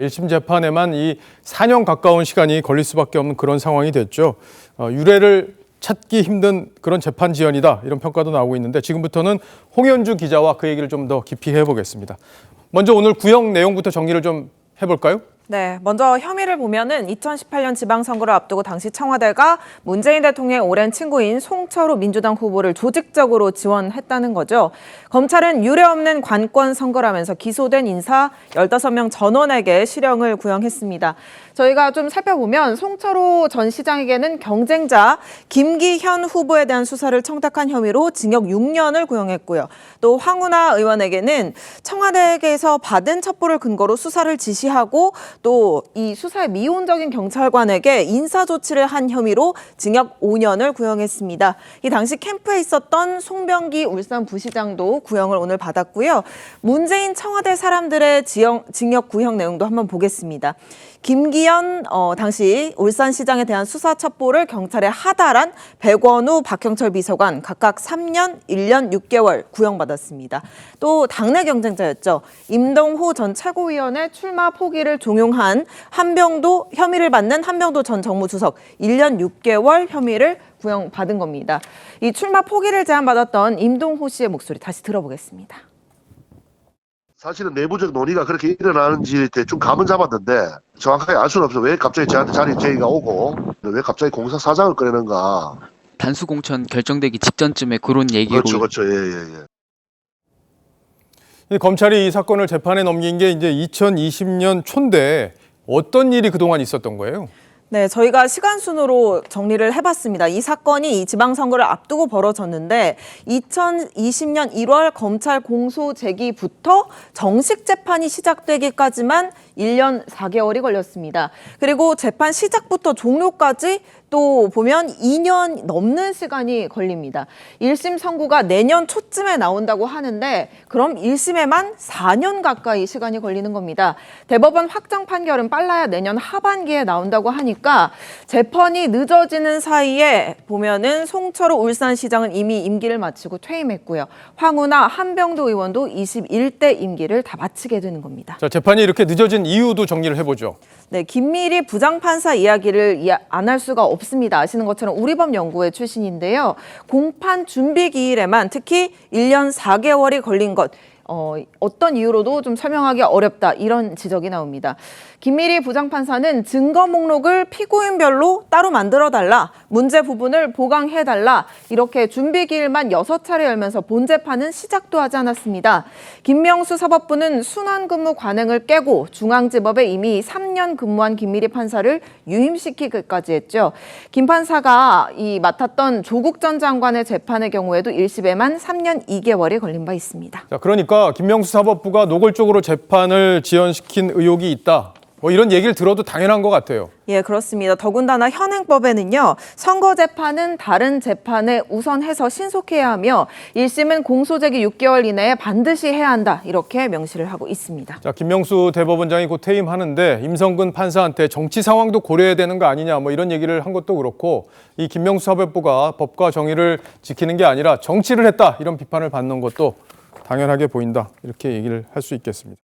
1심 재판에만 이 4년 가까운 시간이 걸릴 수밖에 없는 그런 상황이 됐죠. 유례를 찾기 힘든 그런 재판 지연이다 이런 평가도 나오고 있는데 지금부터는 홍현주 기자와 그 얘기를 좀 더 깊이 해보겠습니다. 먼저 오늘 구형 내용부터 정리를 좀 해볼까요? 네, 먼저 혐의를 보면은 2018년 지방선거를 앞두고 당시 청와대가 문재인 대통령의 오랜 친구인 송철호 민주당 후보를 조직적으로 지원했다는 거죠. 검찰은 유례 없는 관권 선거라면서 기소된 인사 15명 전원에게 실형을 구형했습니다. 저희가 좀 살펴보면 송철호 전 시장에게는 경쟁자 김기현 후보에 대한 수사를 청탁한 혐의로 징역 6년을 구형했고요. 또 황운하 의원에게는 청와대에게서 받은 첩보를 근거로 수사를 지시하고 또 이 수사에 미온적인 경찰관에게 인사조치를 한 혐의로 징역 5년을 구형했습니다. 이 당시 캠프에 있었던 송병기 울산부시장도 구형을 오늘 받았고요. 문재인 청와대 사람들의 징역 구형 내용도 한번 보겠습니다. 김기현 당시 울산시장에 대한 수사 첩보를 경찰에 하달한 백원우, 박형철 비서관 각각 3년, 1년 6개월 구형받았습니다. 또 당내 경쟁자였죠. 임동호 전 최고위원의 출마 포기를 종용한 혐의를 받는 한병도 전 정무수석 1년 6개월 혐의를 구형받은 겁니다. 이 출마 포기를 제안받았던 임동호 씨의 목소리 다시 들어보겠습니다. 사실은 내부적 논의가 그렇게 일어나는지 대충 감은 잡았는데 정확하게 알 수는 없어. 왜 갑자기 저한테 자리 제의가 오고 왜 갑자기 공사사장을 꺼내는가. 단수 공천 결정되기 직전쯤에 그런 얘기로. 그렇죠. 예. 검찰이 이 사건을 재판에 넘긴 게 이제 2020년 초인데 어떤 일이 그동안 있었던 거예요? 네, 저희가 시간 순으로 정리를 해봤습니다. 이 사건이 이 지방선거를 앞두고 벌어졌는데 2020년 1월 검찰 공소 제기부터 정식 재판이 시작되기까지만 1년 4개월이 걸렸습니다. 그리고 재판 시작부터 종료까지 또 보면 2년 넘는 시간이 걸립니다. 1심 선고가 내년 초쯤에 나온다고 하는데 그럼 1심에만 4년 가까이 시간이 걸리는 겁니다. 대법원 확정 판결은 빨라야 내년 하반기에 나온다고 하니까 재판이 늦어지는 사이에 보면은 송철호 울산시장은 이미 임기를 마치고 퇴임했고요. 황운하, 한병도 의원도 21대 임기를 다 마치게 되는 겁니다. 자, 재판이 이렇게 늦어진 이유도 정리를 해보죠. 네, 김미리 부장판사 이야기를 안 할 수가 없습니다. 아시는 것처럼 우리법연구회 출신인데요. 공판 준비 기일에만 특히 1년 4개월이 걸린 것, 어떤 이유로도 좀 설명하기 어렵다 이런 지적이 나옵니다. 김미리 부장판사는 증거 목록을 피고인별로 따로 만들어달라, 문제 부분을 보강해달라 이렇게 준비 기일만 6차례 열면서 본 재판은 시작도 하지 않았습니다. 김명수 사법부는 순환근무 관행을 깨고 중앙지법에 이미 3년 근무한 김미리 판사를 유임시키기까지 했죠. 김 판사가 맡았던 조국 전 장관의 재판의 경우에도 1심에만 3년 2개월이 걸린 바 있습니다. 자, 그러니까 김명수 사법부가 노골적으로 재판을 지연시킨 의혹이 있다. 뭐 이런 얘기를 들어도 당연한 것 같아요. 예, 그렇습니다. 더군다나 현행법에는요. 선거 재판은 다른 재판에 우선해서 신속해야 하며 1심은 공소 제기 6개월 이내에 반드시 해야 한다. 이렇게 명시를 하고 있습니다. 자, 김명수 대법원장이 곧 퇴임하는데 임성근 판사한테 정치 상황도 고려해야 되는 거 아니냐 뭐 이런 얘기를 한 것도 그렇고 이 김명수 사법부가 법과 정의를 지키는 게 아니라 정치를 했다 이런 비판을 받는 것도 당연하게 보인다. 이렇게 얘기를 할 수 있겠습니다.